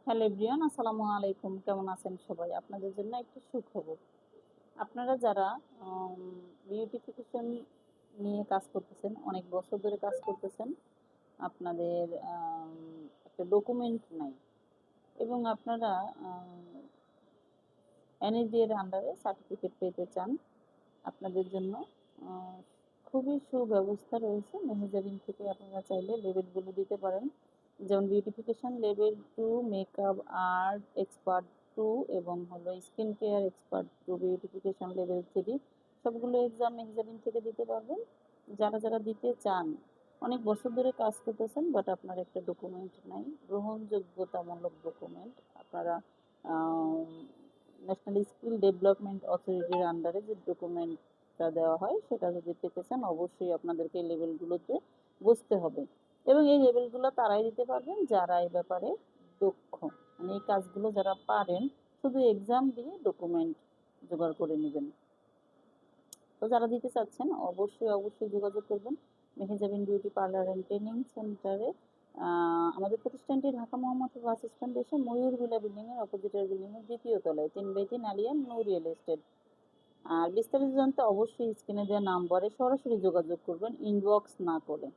Hello everyone, আসসালামু আলাইকুম। কেমন আছেন সবাই? আপনাদের জন্য একটা সুখবর। আপনারা যারা বিউটিফিকেশন নিয়ে কাজ করতেছেন, অনেক বছর ধরে কাজ করতেছেন, আপনাদের একটা ডকুমেন্ট নাই এবং আপনারা এনএসডি এর আন্ডারে সার্টিফিকেট পেতে চান, আপনাদের জন্য আহ, খুবই সুব্যবস্থা রয়েছে। মেহেজাবিন থেকে আপনারা চাইলে লেবেলগুলো দিতে পারেন, যেমন beautification level 2, makeup art expert 2 এবং হলো skin care expert 2, beautification level 3 সবগুলো এক্সাম মেহজাবিন থেকে দিতে পারবেন। যারা যারা দিতে চান, অনেক বছর ধরে কাজ করতেছেন বাট আপনার একটা ডকুমেন্ট নাই, গ্রহণযোগ্যতামূলক ডকুমেন্ট, আপনারা ন্যাশনাল স্কিল ডেভেলপমেন্ট অথরিটির আন্ডারে যে ডকুমেন্টটা দেওয়া হয় সেটা যদি পেতে চান, অবশ্যই আপনাদেরকে এই লেভেলগুলোতে বুঝতে হবে। এবং এই লেভেলগুলো তারাই দিতে পারবেন যারা এই ব্যাপারে দক্ষ, মানে এই কাজগুলো যারা পারেন, শুধু এক্সাম দিয়ে ডকুমেন্ট জোগাড় করে নেবেন। তো যারা দিতে চাচ্ছেন অবশ্যই অবশ্যই যোগাযোগ করবেন Mehejabin beauty parlour and training সেন্টারে। আমাদের প্রতিষ্ঠানটি ঢাকা মোহাম্মদপুর বাস স্ট্যান্ড এসে ময়ূর ভিলা বিল্ডিং এর অপোজিটের বিল্ডিং এর দ্বিতীয় তলায় 3/3 আলিয়ান নূর রিয়েল এস্টেট। আর বিস্তারিত জানতে অবশ্যই স্ক্রিনে দেওয়া নাম্বারে সরাসরি যোগাযোগ করবেন, ইনবক্স না করে।